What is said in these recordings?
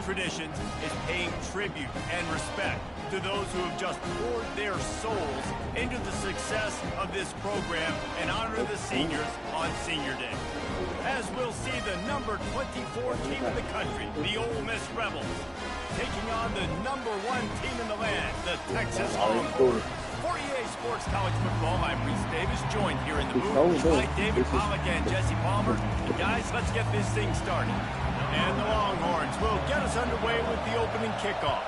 traditions is paying tribute and respect to those who have just poured their souls into the success of this program and honor the seniors on Senior Day. As we'll see the number 24 team in the country, the Ole Miss Rebels, taking on the number 1 team in the land, the Texas Longhorns. For EA Sports College Football, I'm Reese Davis, joined here in the booth by David Pollack and Jesse Palmer. Guys, let's get this thing started. And the Longhorns will get us underway with the opening kickoff.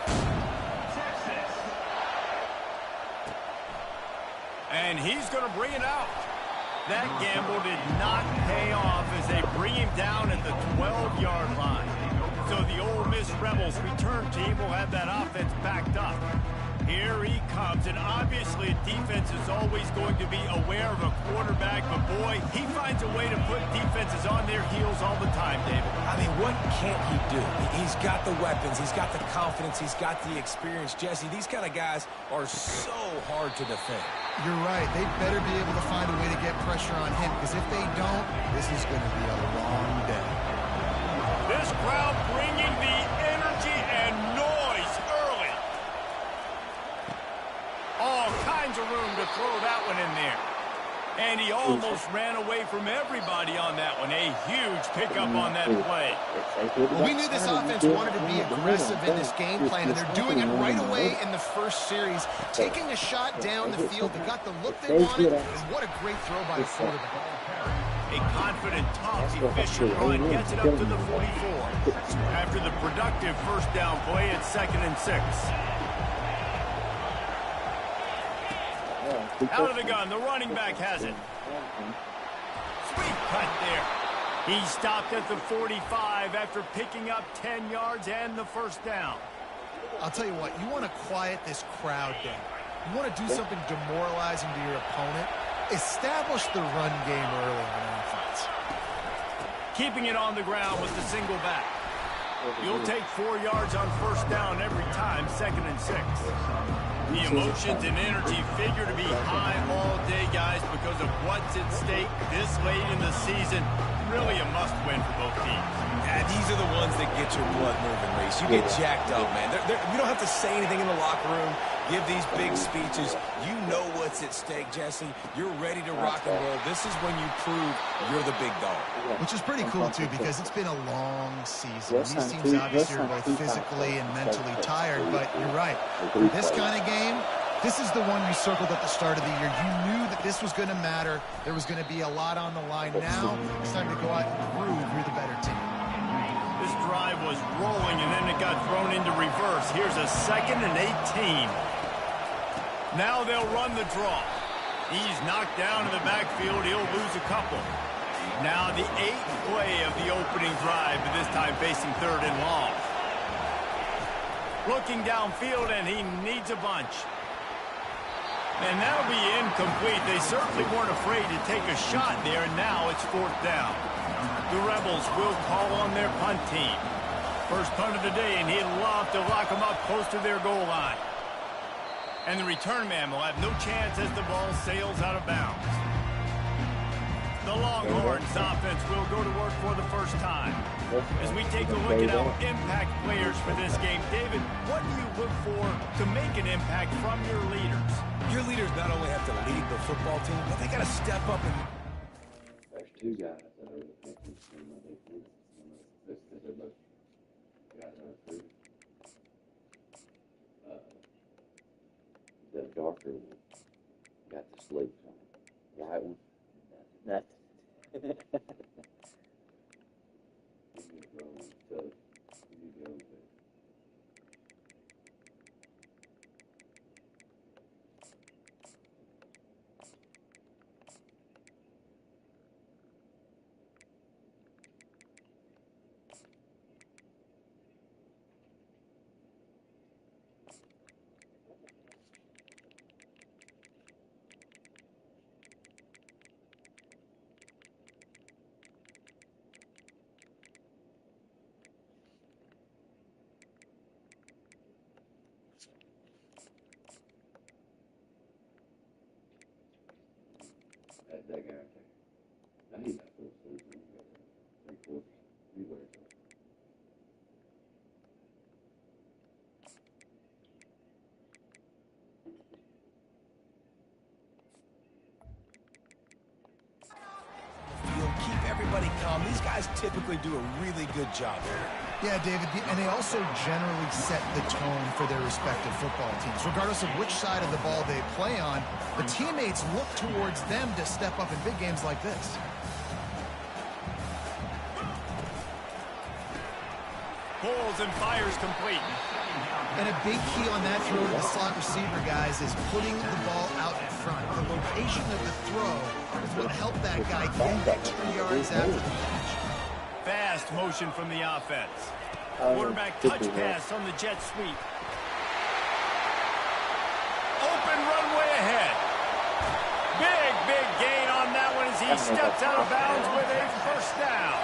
And he's going to bring it out. That gamble did not pay off as they bring him down at the 12-yard line. So the Ole Miss Rebels return team will have that offense backed up. Here he comes, and obviously defense is always going to be aware of a quarterback, but boy, he finds a way to put defenses on their heels all the time, David. I mean, what can't he do? He's got the weapons, he's got the confidence, he's got the experience. Jesse, these kind of guys are so hard to defend. You're right. They better be able to find a way to get pressure on him, because if they don't, this is going to be a long day. This crowd bringing the energy and noise early. All kinds of room to throw that one in there. And he almost ran away from everybody on that one. A huge pickup on that play. Well, we knew this offense wanted to be aggressive in this game plan, and they're doing it right away in the first series. Taking a shot down the field, they got the look they wanted, and what a great throw by the quarterback. A confident, tough, efficient run gets it up to the 44. After the productive first down play, it's 2nd and 6. Out of the gun, the running back has it. Sweet cut there. He stopped at the 45 after picking up 10 yards and the first down. I'll tell you what, you want to quiet this crowd down. You want to do something demoralizing to your opponent. Establish the run game early on offense. Keeping it on the ground with the single back. You'll take 4 yards on first down every time, 2nd and 6. The emotions and energy figure to be high all day, guys, because of what's at stake this late in the season. Really a must-win for both teams. Yeah, these are the ones that get your blood moving, Reese. You get jacked up, man. You don't have to say anything in the locker room, give these big speeches. You know what's at stake, Jesse. You're ready to rock and roll. This is when you prove you're the big dog. Which is pretty cool, too, because it's been a long season. These teams obviously are both physically and mentally tired, but you're right. This kind of game, this is the one you circled at the start of the year. You knew that this was going to matter. There was going to be a lot on the line. Now it's time to go out and prove you're the better team. This drive was rolling, and then it got thrown into reverse. Here's a 2nd and 18. Now they'll run the draw. He's knocked down in the backfield. He'll lose a couple. Now the 8th play of the opening drive, but this time facing 3rd and long. Looking downfield, and he needs a bunch. And that'll be incomplete. They certainly weren't afraid to take a shot there, and now it's 4th down. The Rebels will call on their punt team. First punt of the day, and he'd love to lock them up close to their goal line. And the return man will have no chance as the ball sails out of bounds. The Longhorns offense will go to work for the first time. As we take a look at our impact players for this game, David, what do you look for to make an impact from your leaders? Your leaders not only have to lead the football team, but they got to step up and... There's 2 guys that are affecting some of these. They're both guys that are free. The darker one got the sleeves on it. The white one, nothing. That guy right there. Now he got full sleeves. He got 3/4. He wears those. typically do a really good job there. Yeah, David, and they also generally set the tone for their respective football teams. Regardless of which side of the ball they play on, the teammates look towards them to step up in big games like this. Pulls and fires complete. And a big key on that throw to the slot receiver, guys, is putting the ball out in front. The location of the throw is what helped that guy get extra yards after the catch. Fast motion from the offense. Quarterback touch pass on the jet sweep. Open runway ahead. Big gain on that one as he steps out of bounds with a first down.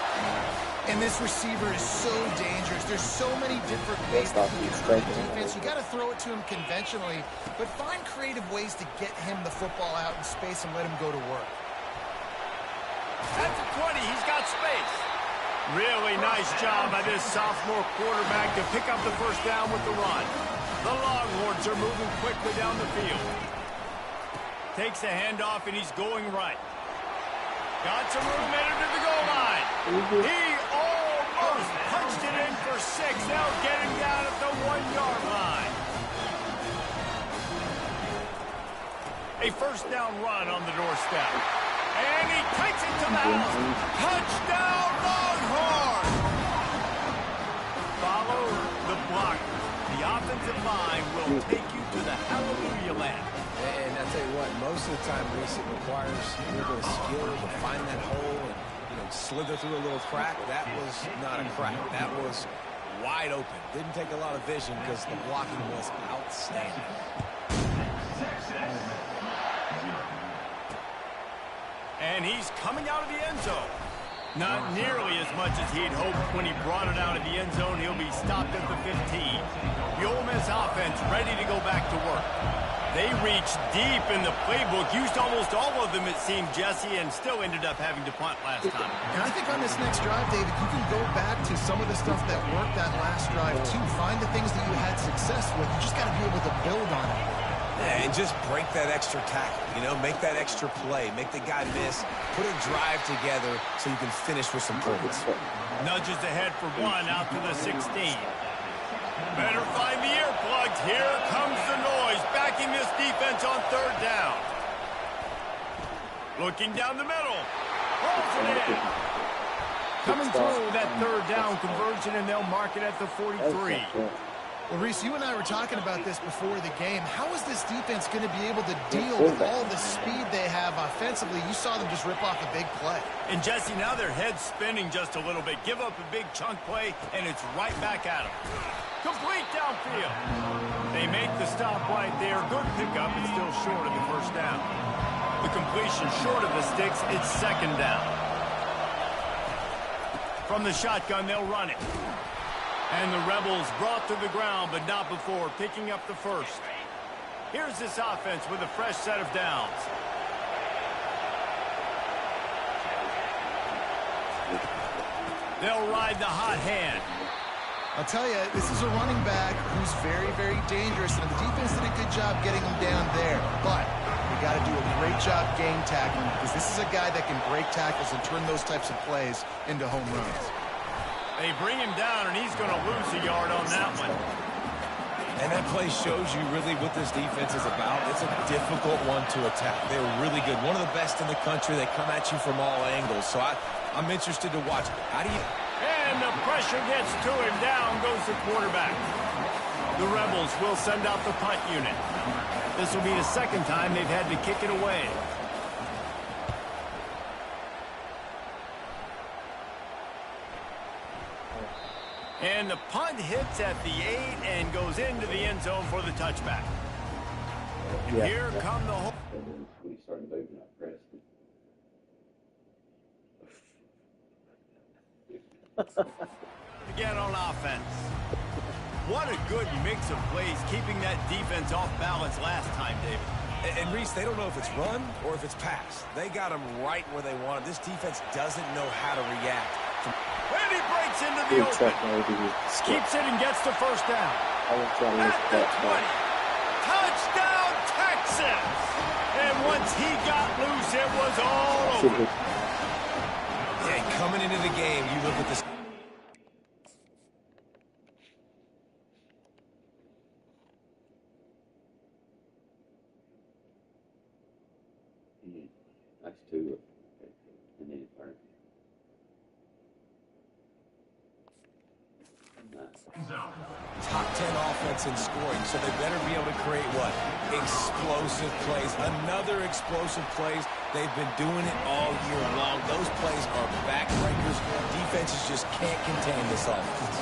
And this receiver is so dangerous. There's so many different ways that he can hurt the defense. You got to throw it to him conventionally, but find creative ways to get him the football out in space and let him go to work. At the 20, he's got space. Really nice job by this sophomore quarterback to pick up the first down with the run. The Longhorns are moving quickly down the field. Takes a handoff, and he's going right. Got some room, headed to the goal line. He almost punched it in for 6. Now getting down at the 1-yard line. A first down run on the doorstep. And he takes it to the house. Touchdown, Longhorns! Follow the block. The offensive line will take you to the hallelujah land. And I'll tell you what, most of the time, Reese, it requires a little bit of skill to find that hole and, slither through a little crack. That was not a crack. That was wide open. Didn't take a lot of vision because the blocking was outstanding. And he's coming out of the end zone. Not nearly as much as he'd hoped when he brought it out of the end zone. He'll be stopped at the 15. The Ole Miss offense ready to go back to work. They reached deep in the playbook, used almost all of them, it seemed, Jesse, and still ended up having to punt last time. And I think on this next drive, David, you can go back to some of the stuff that worked that last drive, too. Find the things that you had success with. You just got to be able to build on it. And just break that extra tackle, make that extra play, make the guy miss, put a drive together so you can finish with some points. Nudges ahead for 1 out to the 16. Better find the earplugs. Here comes the noise, backing this defense on 3rd down. Looking down the middle. Holds it in. Coming through that 3rd down conversion, and they'll mark it at the 43. Well, Reese, you and I were talking about this before the game. How is this defense going to be able to deal with all the speed they have offensively? You saw them just rip off a big play. And, Jesse, now their head's spinning just a little bit. Give up a big chunk play, and it's right back at them. Complete downfield. They make the stop right there. Good pickup, but still short of the first down. The completion short of the sticks. It's 2nd down. From the shotgun, they'll run it. And the Rebels brought to the ground, but not before picking up the first. Here's this offense with a fresh set of downs. They'll ride the hot hand. I'll tell you, this is a running back who's very, very dangerous, and the defense did a good job getting him down there. But we got to do a great job game tackling, because this is a guy that can break tackles and turn those types of plays into home runs. They bring him down, and he's going to lose a yard on that one. And that play shows you really what this defense is about. It's a difficult one to attack. They're really good. One of the best in the country. They come at you from all angles. So I'm interested to watch. How do you... And the pressure gets to him. Down goes the quarterback. The Rebels will send out the punt unit. This will be the 2nd time they've had to kick it away. And the punt hits at the 8 and goes into the end zone for the touchback. And here come the whole... When he started moving up Preston. Again on offense. What a good mix of plays, keeping that defense off balance last time, David. And Reese, they don't know if it's run or if it's pass. They got them right where they want it. This defense doesn't know how to react. And he breaks into the open. Keeps it and gets the first down. At the 20. Touchdown, Texas! And once he got loose, it was all over. Yeah, Coming into the game, you look at this. That's two. And then third. Top 10 offense in scoring, so they better be able to create what? Explosive plays. Another explosive plays. They've been doing it all year long. Those plays are backbreakers. Defenses just can't contain this offense.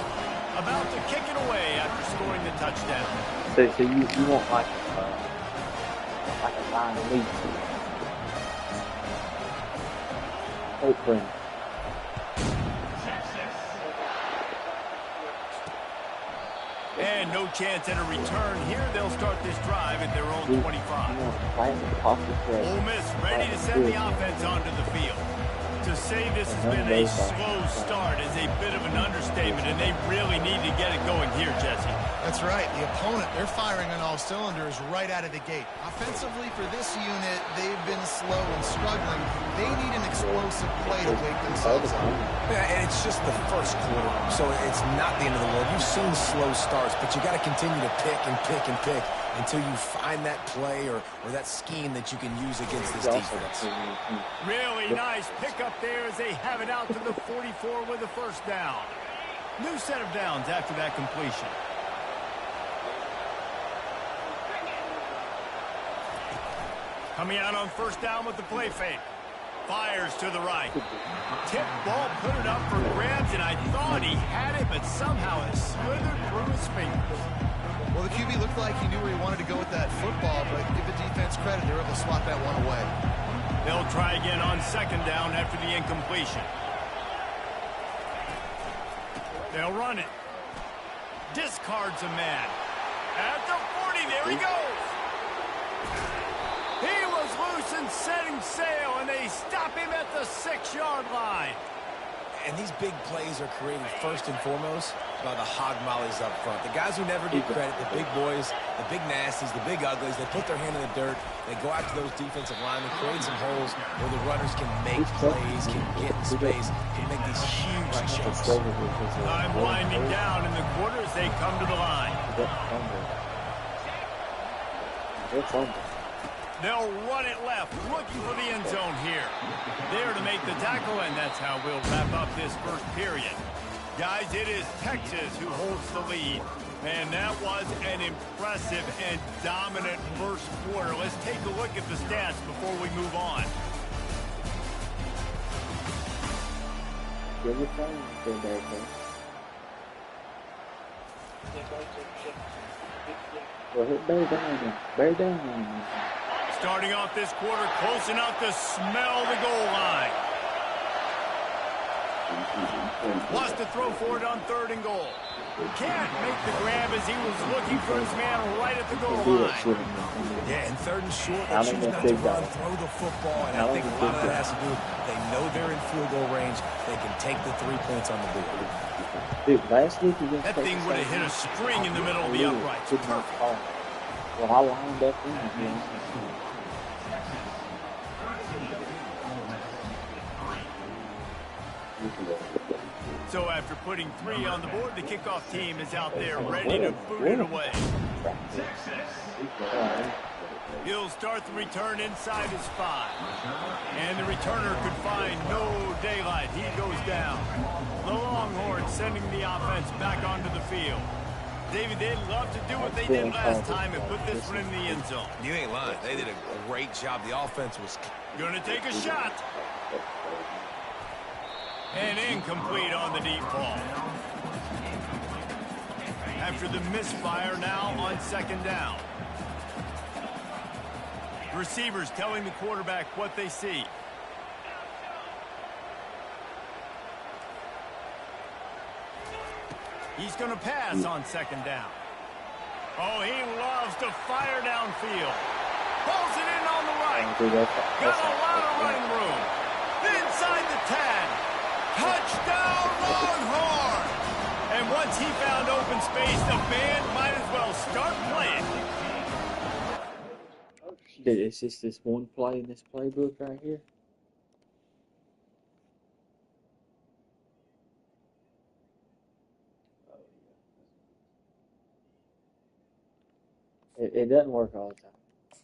About to kick it away after scoring the touchdown. So you want like a 9 lead. Open. And no chance at a return here. They'll start this drive at their own 25. Ole Miss ready to send the offense onto the field. To say this has been a slow start is a bit of an understatement, and they really need to get it going here, Jesse. That's right. The opponent, they're firing on all cylinders right out of the gate. Offensively, for this unit, they've been slow and struggling. They need an explosive play to wake themselves up. Yeah, and it's just the first quarter, so it's not the end of the world. You've seen slow starts, but you got to continue to pick and pick and pick until you find that play or that scheme that you can use against this defense. Really nice pickup there as they have it out to the 44 with a first down. New set of downs after that completion. Coming out on first down with the play fake. Fires to the right. Tip ball, put it up for grabs, and I thought he had it, but somehow it slithered through his fingers. Well, the QB looked like he knew where he wanted to go with that football, but give the defense credit, they were able to swat that one away. They'll try again on second down after the incompletion. They'll run it. Discards a man. At the 40, there he goes. He was loose and setting sail, and they stop him at the 6-yard line. And these big plays are created first and foremost by the hog mollies up front. The guys who never get credit, the big boys, the big nasties, the big uglies, they put their hand in the dirt, they go after those defensive linemen, create some holes where the runners can make plays, can get in space, can make these huge jumps. Time winding down in the quarter as they come to the line. They'll run it left, looking for the end zone here. There to make the tackle, and that's how we'll wrap up this first period. Guys, it is Texas who holds the lead. And that was an impressive and dominant first quarter. Let's take a look at the stats before we move on. Bear down. Starting off this quarter, close enough to smell the goal line. Wants to throw for it on 3rd and goal. Can't make the grab as he was looking for his man right at the goal line. Yeah, and 3rd and short, they choose not to run, throw the football, and I think a lot of that has to do with they know they're in field goal range. They can take the 3 points on the board. Dude, last week that thing would have hit a string in the middle of the uprights. Perfect. Well, I lined up in again. So after putting 3 on the board, the kickoff team is out there ready to boot it away. He'll start the return inside his 5. And the returner could find no daylight. He goes down. The Longhorns sending the offense back onto the field. David, they'd love to do what they did last time and put this one in the end zone. You ain't lying. They did a great job. The offense was gonna take a shot. And incomplete on the deep ball. After the misfire, now on 2nd down. Receivers telling the quarterback what they see. He's going to pass on 2nd down. Oh, he loves to fire downfield. Pulls it in on the right. Got a lot of running room. Inside the 10. Touchdown, Longhorn! And once he found open space, the band might as well start playing. It's just this one play in this playbook right here. It doesn't work all the time.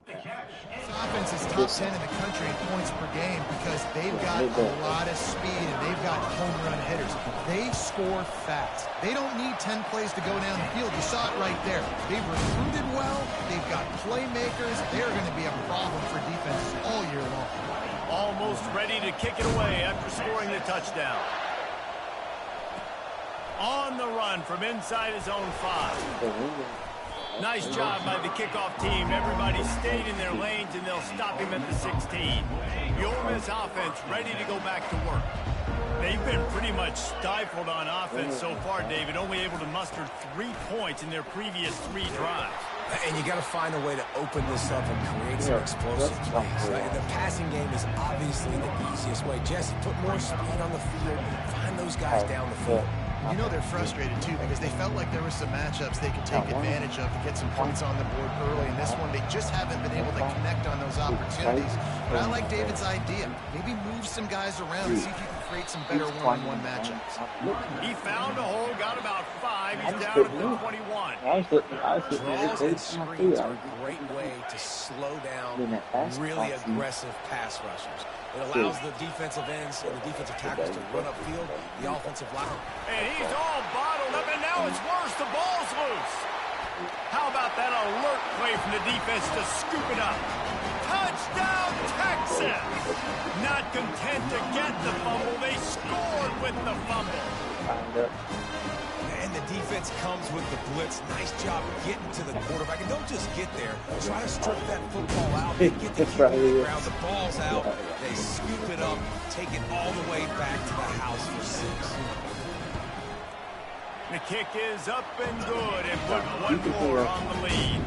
This offense is top 10 in the country in points per game because they've got a lot of speed and they've got home run hitters. They score fast. They don't need 10 plays to go down the field. You saw it right there. They've recruited well. They've got playmakers. They're going to be a problem for defenses all year long. Almost ready to kick it away after scoring the touchdown. On the run from inside his own 5. Nice job by the kickoff team. Everybody stayed in their lanes, and they'll stop him at the 16. The Ole Miss offense ready to go back to work. They've been pretty much stifled on offense so far, David, only able to muster 3 points in their previous 3 drives. And you got to find a way to open this up and create some explosive plays. Right? The passing game is obviously the easiest way. Jesse, put more speed on the field. Find those guys down the field. You know they're frustrated, too, because they felt like there were some matchups they could take advantage of to get some points on the board early. In this one, they just haven't been able to connect on those opportunities. But I like David's idea. Maybe move some guys around and see if you can create some better one-on-one matchups. He found a hole, got about 5. He's down at the 21. Draws and screens are a great way to slow down really aggressive pass rushers. It allows the defensive ends and the defensive tackles to run upfield, the offensive line. And he's all bottled up, and now it's worse. The ball's loose. How about that alert play from the defense to scoop it up? Touchdown, Texas! Not content to get the fumble, they scored with the fumble. And the defense comes with the blitz. Nice job getting to the quarterback. And don't just get there. Try to strip that football out. They get the QB on the ground. The ball's out. They scoop it up, take it all the way back to the house for 6. The kick is up and good and put 1 more on the lead.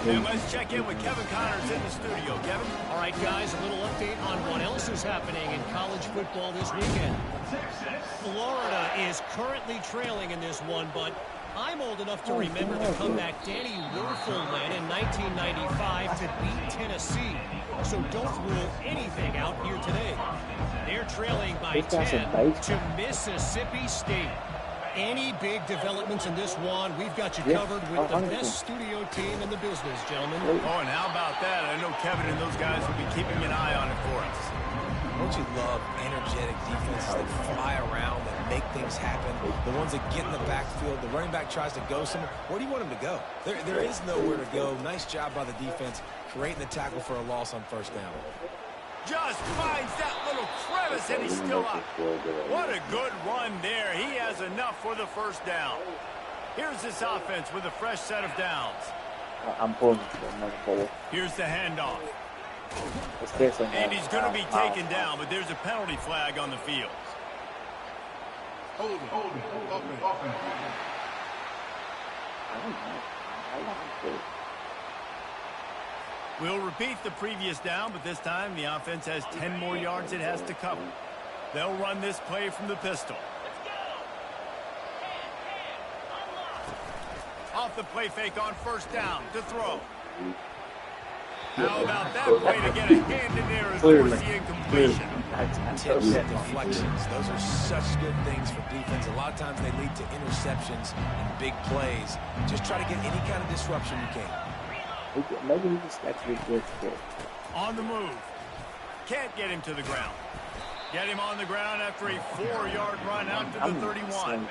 And let's check in with Kevin Connors in the studio. Kevin? All right, guys, a little update on what else is happening in college football this weekend. Florida is currently trailing in this one, but I'm old enough to remember the comeback Danny Werfel led in 1995 to beat Tennessee. So don't rule anything out here today. They're trailing by 10 to Mississippi State. Any big developments in this one, we've got you covered with the best studio team in the business, gentlemen. Oh, and how about that? I know Kevin and those guys will be keeping an eye on it for us. Don't you love energetic defenses that fly around, that make things happen? The ones that get in the backfield, the running back tries to go somewhere. Where do you want him to go? There is nowhere to go. Nice job by the defense, creating the tackle for a loss on 1st down. Just finds that little crevice, and he's still up. What a good run there. He has enough for the 1st down. Here's this offense with a fresh set of downs. Here's the handoff. And he's going to be taken down, but there's a penalty flag on the field. We'll repeat the previous down, but this time the offense has 10 more yards it has to cover. They'll run this play from the pistol. Off the play fake on 1st down to throw. How about that play to get a hand in there and force the incompletion? Tips and deflections. Those are such good things for defense. A lot of times they lead to interceptions and big plays. Just try to get any kind of disruption you can. Maybe he just actually gets it. On the move. Can't get him to the ground. Get him on the ground after a 4-yard run out to the 31.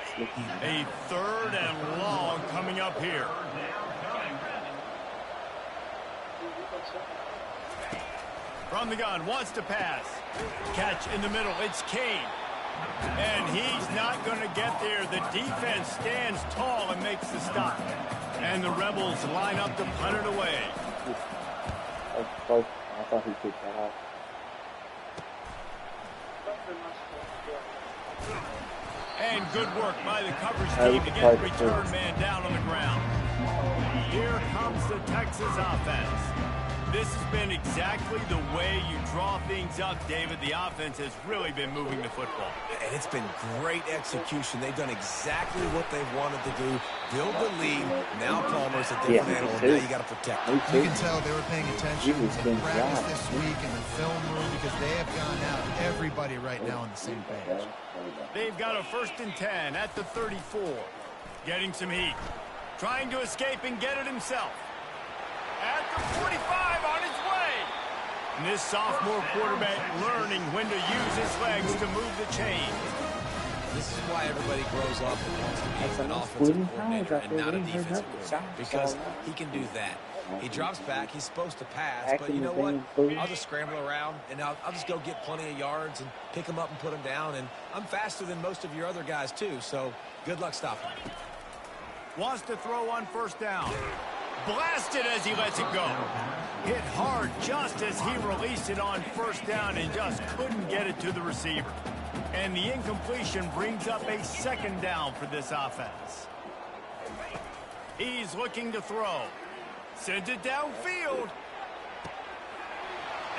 A 3rd and long coming up here. From the gun, wants to pass. Catch in the middle, it's Kane. And he's not going to get there. The defense stands tall and makes the stop. And the Rebels line up to punt it away. I thought he picked that up. And good work by the coverage team to get the return man down on the ground. Here comes the Texas offense. This has been exactly the way you draw things up, David. The offense has really been moving the football. And it's been great execution. They've done exactly what they've wanted to do. Build the lead. Now Palmer's a different animal. Now you got to protect him. You can tell they were paying attention in practice this week in the film room because they have gone out everybody right now on the same page. They've got a 1st and 10 at the 34. Getting some heat. Trying to escape and get it himself. At the 45 on his way. And this sophomore quarterback learning when to use his legs to move the chains. This is why everybody grows up and wants to be an offensive coordinator and not a defensive coordinator, because he can do that. He drops back, he's supposed to pass, but you know what? I'll just scramble around, and I'll just go get plenty of yards and pick them up and put them down, and I'm faster than most of your other guys too, so good luck stopping me. Wants to throw on first down. Blasted as he lets it go. Hit hard just as he released it on first down and just couldn't get it to the receiver. And the incompletion brings up a second down for this offense. He's looking to throw. Sends it downfield.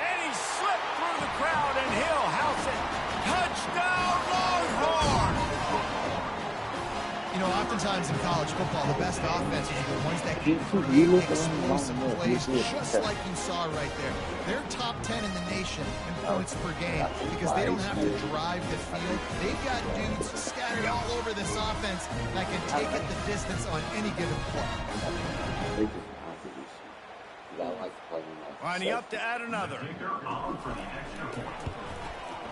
And he slipped through the crowd, and he'll house it. Touchdown, Longhorn! You know, oftentimes in college football, the best offenses are the ones that can create explosive plays, just like you saw right there. They're top 10 in the nation in points per game because they don't have to drive the field. They've got dudes scattered all over this offense that can take it the distance on any given play. Lining up to add another.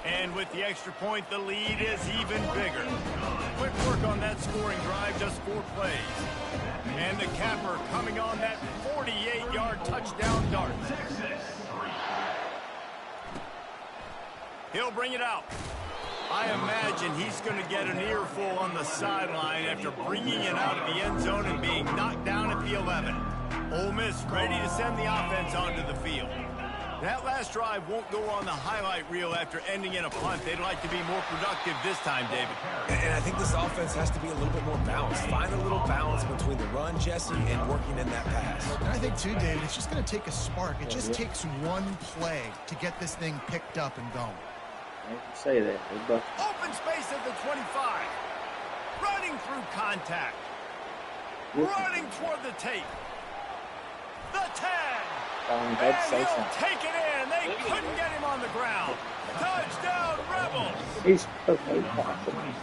And with the extra point, the lead is even bigger. Quick work on that scoring drive, just 4 plays. And the capper coming on that 48-yard touchdown dart. He'll bring it out. I imagine he's going to get an earful on the sideline after bringing it out of the end zone and being knocked down at the 11. Ole Miss ready to send the offense onto the field. That last drive won't go on the highlight reel after ending in a punt. They'd like to be more productive this time, David. And I think this offense has to be a little bit more balanced. Find a little balance between the run, Jesse, and working in that pass. And I think, too, David, it's just going to take a spark. It just takes one play to get this thing picked up and going. Say that. Open space at the 25. Running through contact. Running toward the tape. The 10. And he'll take it in. They couldn't get him on the ground. Touchdown, Rebels.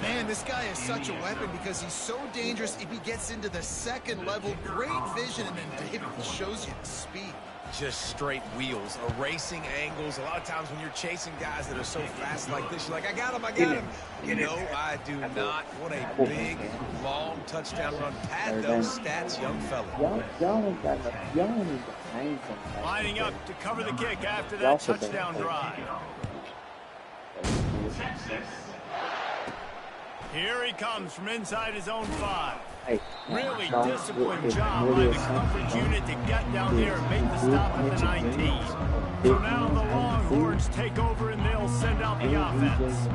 Man, this guy is such a weapon because he's so dangerous if he gets into the second level. Great vision, and then David shows you the speed. Just straight wheels, erasing angles. A lot of times when you're chasing guys that are so fast like this, you're like, I got him, I got him. No, I do not. What a big, long touchdown run. Pad those stats, young fella. Lining up to cover the kick after that touchdown drive. Here he comes from inside his own 5. Really disciplined job by the coverage unit to get down there and make the stop at the 19. So now the Longhorns take over and they'll send out the offense.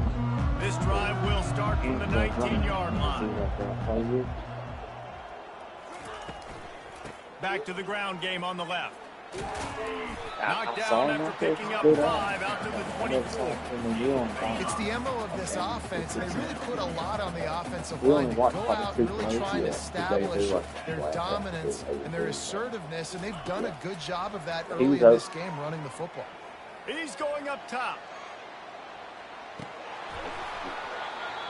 This drive will start from the 19-yard line. Back to the ground game on the left. Knocked down after picking up 5 out to the 24. It's the MO of this offense, and they really put a lot on the offensive line to go out and really try and establish their dominance and their assertiveness, and they've done a good job of that early in this game running the football. He's going up top.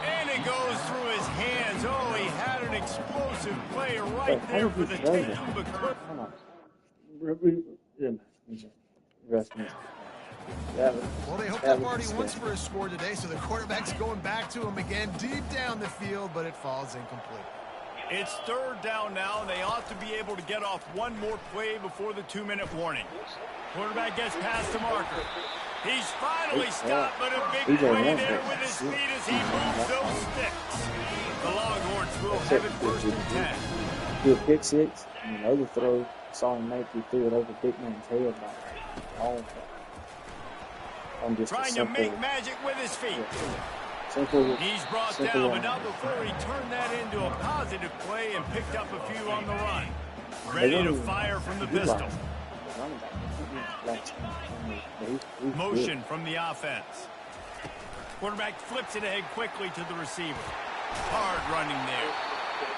And it goes through his hands. Oh, he had an explosive play right there for the takeover. Well, they hooked up already once for a score today, so the quarterback's going back to him again deep down the field, but it falls incomplete. It's third down now, and they ought to be able to get off one more play before the 2-minute warning. Quarterback gets past the marker. He's finally stopped, but a big play there with his feet as he moves those sticks. The Longhorns will have it first and 10. Do a pick six, and another throw. Saw him make he threw it over Big Man's head. Trying to make magic with his feet. He's brought down, but not before he turned that into a positive play and picked up a few on the run. Ready to fire from the pistol. Motion from the offense. Quarterback flips it ahead quickly to the receiver. Hard running there.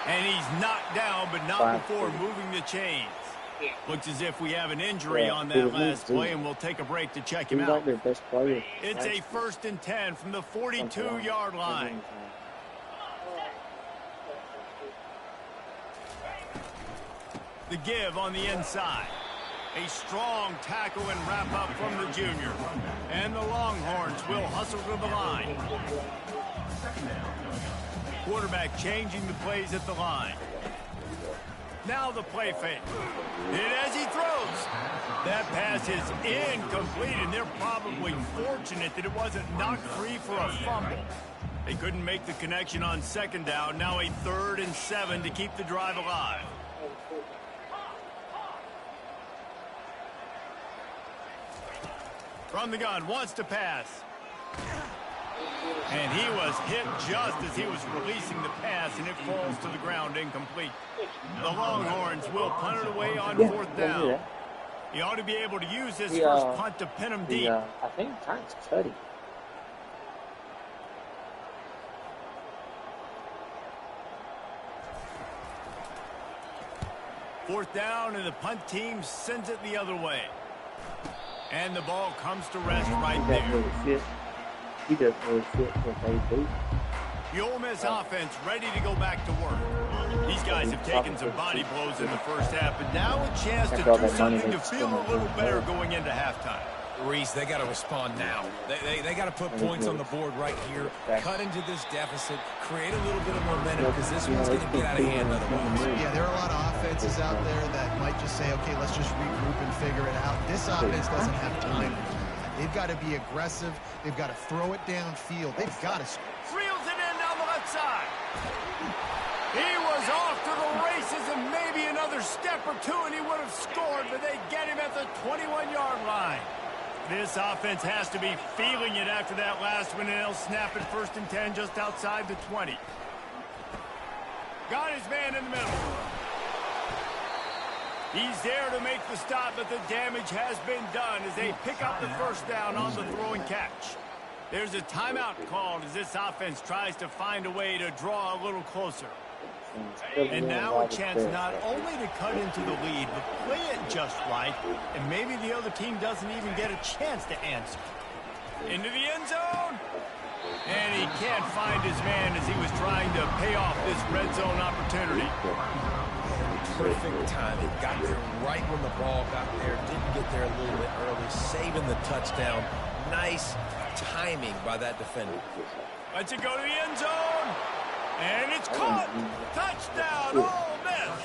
And he's knocked down, but not before moving the chains. Looks as if we have an injury on that last play, and we'll take a break to check him out. It's a first and 10 from the 42-yard line. The give on the inside. A strong tackle and wrap up from the junior. And the Longhorns will hustle to the line. Quarterback changing the plays at the line. Now the play fake. And as he throws, that pass is incomplete, and they're probably fortunate that it wasn't knocked free for a fumble. They couldn't make the connection on second down. Now a 3rd and 7 to keep the drive alive. From the gun, wants to pass. And he was hit just as he was releasing the pass, and it falls to the ground incomplete. The Longhorns will punt it away on 4th down. He ought to be able to use his first punt to pin him deep. I think time's cutting. Fourth down, and the punt team sends it the other way. And the ball comes to rest right there. He doesn't really fit what they do. The Ole Miss offense ready to go back to work. These guys have taken some body blows in the first half, but now a chance to do something to feel a little better going into halftime. Reese, they got to respond now. They got to put points on the board right here, cut into this deficit, create a little bit of momentum, because this one's going to get out of hand otherwise. Yeah, there are a lot of offenses out there that might just say, okay, let's just regroup and figure it out. This offense doesn't have time. They've got to be aggressive. They've got to throw it downfield. They've got to... Reels it in down the left side. He was off to the races, and maybe another step or two, and he would have scored, but they get him at the 21-yard line. This offense has to be feeling it after that last one, and they'll snap it 1st and 10 just outside the 20. Got his man in the middle. He's there to make the stop, but the damage has been done as they pick up the first down on the throw and catch. There's a timeout called as this offense tries to find a way to draw a little closer. And now a chance not only to cut into the lead, but play it just right, and maybe the other team doesn't even get a chance to answer. Into the end zone. And he can't find his man as he was trying to pay off this red zone opportunity. Perfect timing. Got there right when the ball got there. Didn't get there a little bit early. Saving the touchdown. Nice timing by that defender. Lets it go to the end zone. And it's caught. Touchdown, Ole Miss.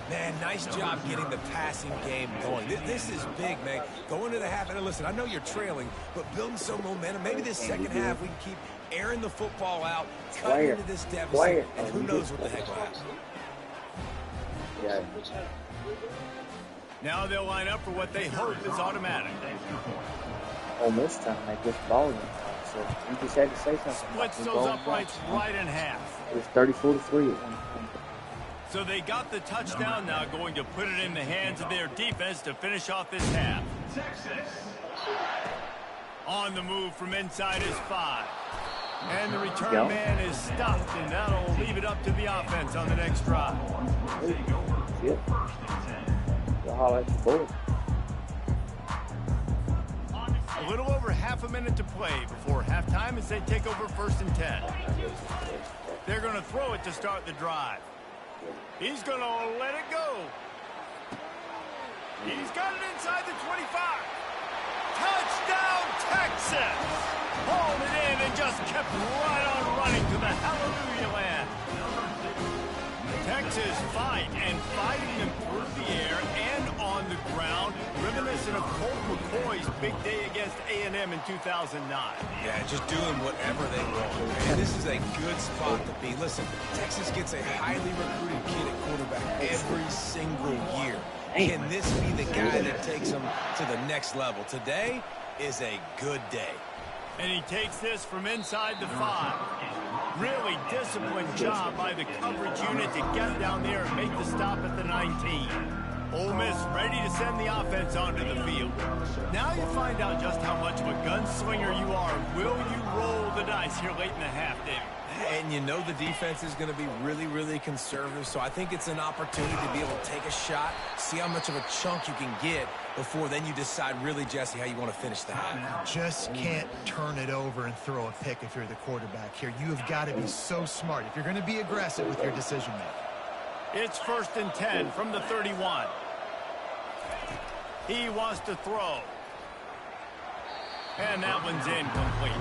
Man, nice job getting the passing game going. This is big, man. Going to the half. And listen, I know you're trailing, but building some momentum. Maybe this second half we can keep airing the football out, cut into this deficit, and who knows what the heck will happen. Yeah. Now they'll line up for what they hope is automatic. On this time, they just balled him. So you just had to say something. Splits those uprights right in half. It was 34-3 at one point. So they got the touchdown, now going to put it in the hands of their defense to finish off this half. On the move from inside his 5. And the return man is stopped, and that'll leave it up to the offense on the next drive. Yep. You'll holler at your boy. A little over half a minute to play before halftime as they take over 1st and 10. They're going to throw it to start the drive. He's going to let it go. He's got it inside the 25. Touchdown, Texas! Hauled it in and just kept right on running to the hallelujah land. Texas fighting them through the air and on the ground, reminiscent of Colt McCoy's big day against A&M in 2009. Yeah, just doing whatever they want. And this is a good spot to be. Listen, Texas gets a highly recruited kid at quarterback every single year. Can this be the guy that takes them to the next level? Today is a good day. And he takes this from inside the 5. Really disciplined job by the coverage unit to get down there and make the stop at the 19. Ole Miss ready to send the offense onto the field. Now you find out just how much of a gunslinger you are. Will you roll the dice here late in the half, David? And you know the defense is going to be really, really conservative, so I think it's an opportunity to be able to take a shot, see how much of a chunk you can get before then you decide really, Jesse, how you want to finish the half. Just can't turn it over and throw a pick if you're the quarterback here. You have got to be so smart if you're going to be aggressive with your decision-making. It's 1st and 10 from the 31. He wants to throw. And that one's incomplete.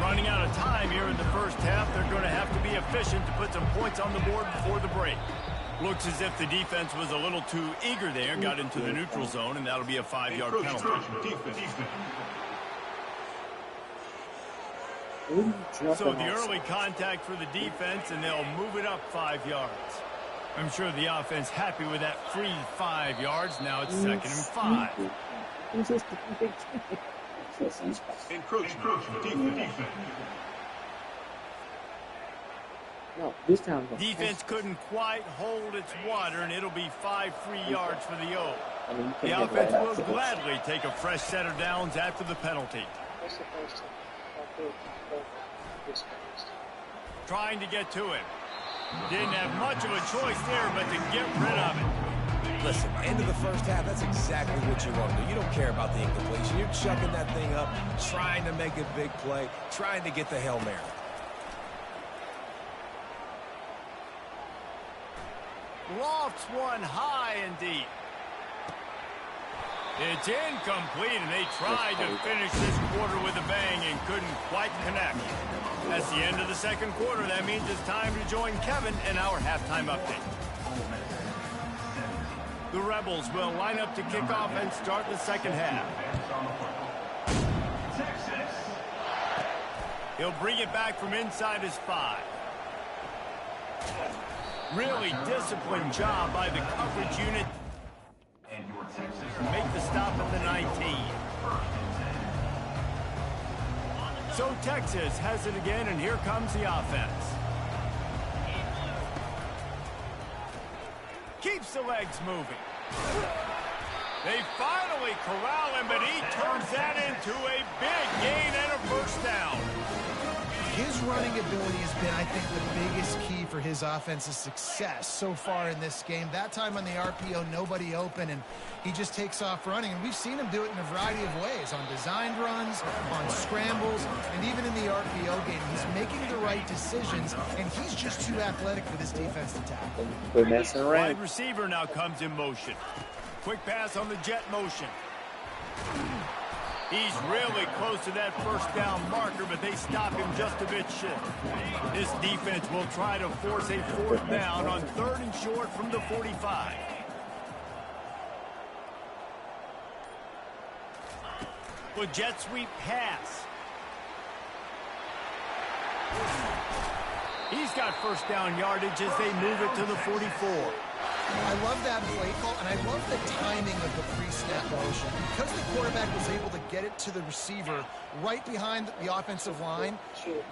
Running out of time here in the first half. They're going to have to be efficient to put some points on the board before the break. Looks as if the defense was a little too eager there, got into the neutral zone, and that'll be a 5-yard penalty. So the early contact for the defense, and they'll move it up 5 yards. I'm sure the offense happy with that free 5 yards. Now it's 2nd and 5. Encroachment. No, this time defense couldn't quite hold its water, and it'll be 5 free yards for the O. The offense will gladly take a fresh set of downs after the penalty. Trying to get to him. Didn't have much of a choice there, but to get rid of it. Listen, end of the first half, that's exactly what you want to do. You don't care about the incompletion. You're chucking that thing up, trying to make a big play, trying to get the Hail Mary. Lofts one high and deep. It's incomplete, and they tried to finish this quarter with a bang and couldn't quite connect. That's the end of the second quarter. That means it's time to join Kevin in our halftime update. The Rebels will line up to kick off and start the second half. He'll bring it back from inside his 5. Really disciplined job by the coverage unit. Make the stop at the 19. So Texas has it again, and here comes the offense. Keeps the legs moving. They finally corral him, but he turns that into a big gain and a first down. His running ability has been, I think, the biggest key for his offense's success so far in this game. That time on the RPO, nobody open, and he just takes off running. And we've seen him do it in a variety of ways, on designed runs, on scrambles, and even in the RPO game. He's making the right decisions, and he's just too athletic for this defense to tackle. We're messing around. Wide receiver now comes in motion. Quick pass on the jet motion. He's really close to that first down marker, but they stop him just a bit short. This defense will try to force a 4th down on 3rd and short from the 45. With jet sweep pass. He's got first down yardage as they move it to the 44. I love that play call, and I love the timing of the pre-snap motion. Because the quarterback was able to get it to the receiver right behind the offensive line,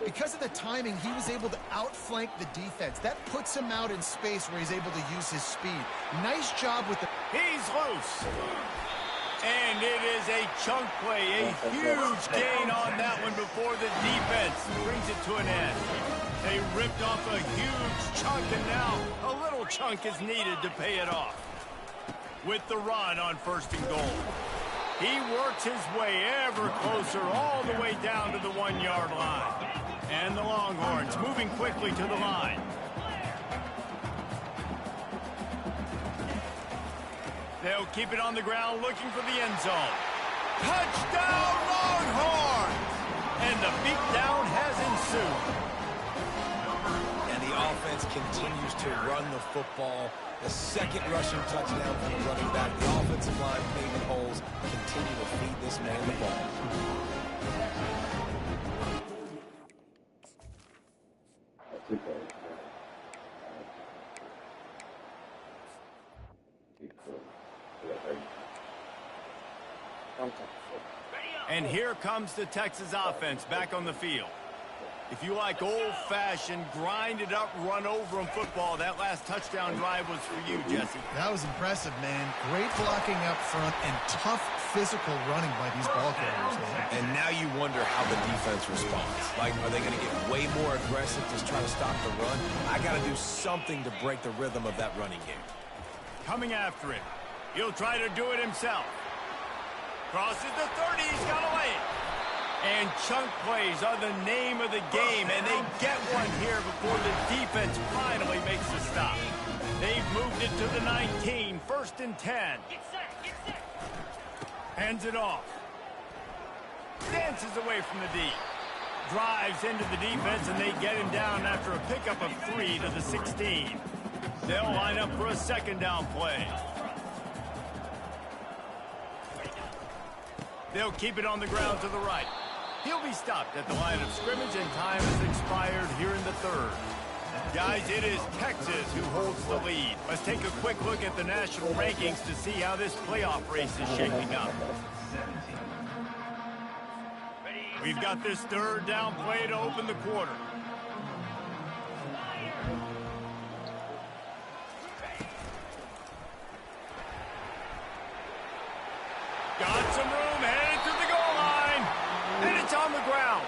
because of the timing, he was able to outflank the defense. That puts him out in space where he's able to use his speed. Nice job with the... He's loose. And it is a chunk play, a huge gain on that one before the defense brings it to an end. They ripped off a huge chunk, and now a little chunk is needed to pay it off. With the run on 1st and goal. He works his way ever closer all the way down to the 1-yard line. And the Longhorns moving quickly to the line. They'll keep it on the ground looking for the end zone. Touchdown Longhorns! And the beatdown has ensued. And the offense continues to run the football. The 2nd rushing touchdown from the running back. The offensive line paving holes. Continue to feed this man the ball. And here comes the Texas offense back on the field. If you like old-fashioned, grind-it-up, run-over-'em football, that last touchdown drive was for you, Jesse. That was impressive, man. Great blocking up front and tough physical running by these ball carriers. And now you wonder how the defense responds. Like, are they going to get way more aggressive to try to stop the run? I got to do something to break the rhythm of that running game. Coming after him. He'll try to do it himself. Crosses the 30, he's got to lay it. And chunk plays are the name of the game, and they get one here before the defense finally makes the stop. They've moved it to the 19, 1st and 10. Hands it off. Dances away from the D. Drives into the defense, and they get him down after a pickup of 3 to the 16. They'll line up for a 2nd down play. They'll keep it on the ground to the right. He'll be stopped at the line of scrimmage, and time has expired here in the 3rd. Guys, it is Texas who holds the lead. Let's take a quick look at the national rankings to see how this playoff race is shaping up. We've got this 3rd down play to open the quarter. Got some room, headed to the goal line. And it's on the ground.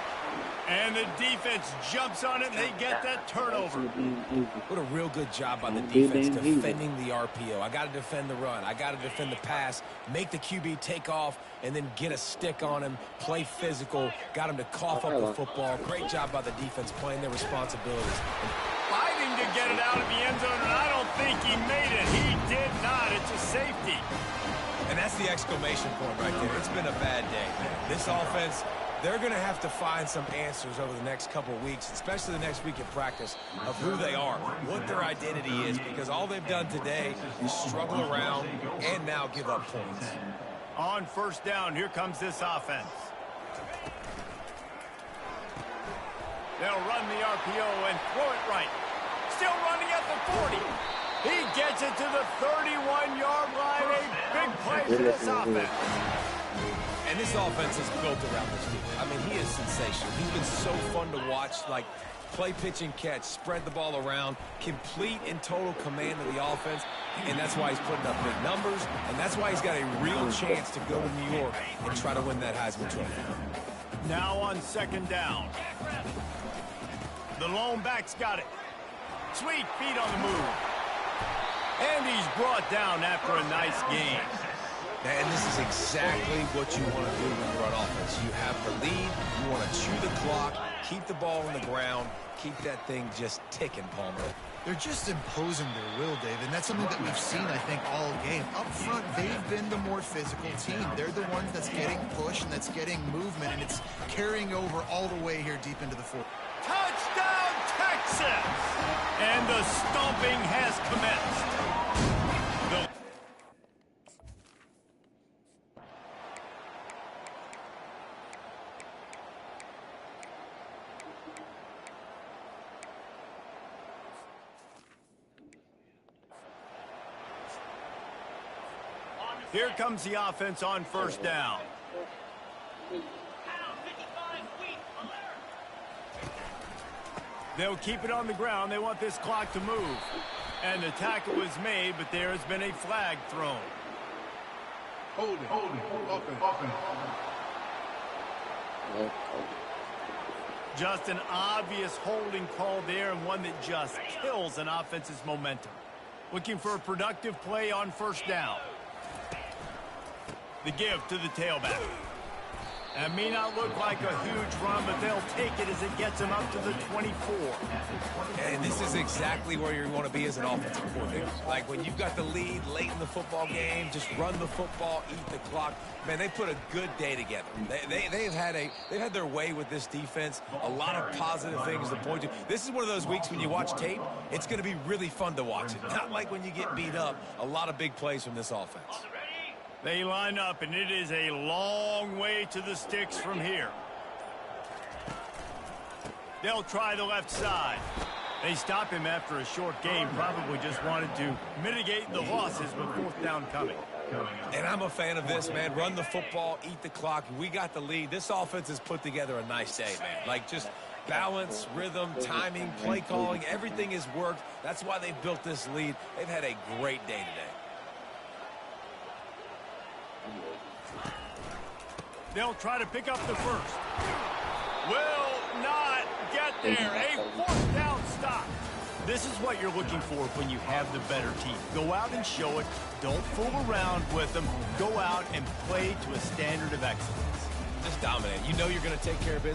And the defense jumps on it, and they get that turnover. What a real good job by the defense defending the RPO. I got to defend the run. I got to defend the pass, make the QB take off, and then get a stick on him, play physical, got him to cough up the football. Great job by the defense playing their responsibilities. Fighting to get it out of the end zone, and I don't think he made it. He did not. It's a safety. And that's the exclamation point right there. It's been a bad day, man. This offense, they're going to have to find some answers over the next couple of weeks, especially the next week in practice, of who they are, what their identity is, because all they've done today is struggle around and now give up points. On 1st down, here comes this offense. They'll run the RPO and throw it right. Still running at the 40. He gets it to the 31-yard line. A big play for this offense. And this offense is built around this dude. I mean, he is sensational. He's been so fun to watch, like play, pitch, and catch, spread the ball around, complete and total command of the offense, and that's why he's putting up big numbers, and that's why he's got a real chance to go to New York and try to win that Heisman Trophy. Now on 2nd down. The lone back's got it. Sweet feet on the move. And he's brought down after a nice gain. And this is exactly what you want to do when you run offense. You have the lead, you want to chew the clock, keep the ball on the ground, keep that thing just ticking, Palmer. They're just imposing their will, Dave, and that's something that we've seen, I think, all game. Up front, they've been the more physical team. They're the ones that's getting push and that's getting movement, and it's carrying over all the way here deep into the 4th. Touchdown, Texas! And the stomping has commenced. Here comes the offense on 1st down. They'll keep it on the ground. They want this clock to move. And the tackle was made, but there has been a flag thrown. Hold it. Open. Just an obvious holding call there, and one that just kills an offense's momentum. Looking for a productive play on 1st down. The give to the tailback. That may not look like a huge run, but they'll take it as it gets them up to the 24. And this is exactly where you want to be as an offensive coordinator. Like when you've got the lead late in the football game, just run the football, eat the clock. Man, they put a good day together. They've had their way with this defense. A lot of positive things to point to. This is one of those weeks when you watch tape, it's going to be really fun to watch it. Not like when you get beat up. A lot of big plays from this offense. They line up, and it is a long way to the sticks from here. They'll try the left side. They stop him after a short game, probably just wanted to mitigate the losses with 4th down coming. And I'm a fan of this, man. Run the football, eat the clock. We got the lead. This offense has put together a nice day, man. Like just balance, rhythm, timing, play calling, everything has worked. That's why they built this lead. They've had a great day today. They'll try to pick up the 1st. Will not get there. A 4th down stop. This is what you're looking for when you have the better team. Go out and show it. Don't fool around with them. Go out and play to a standard of excellence. Just dominate. You know you're going to take care of business.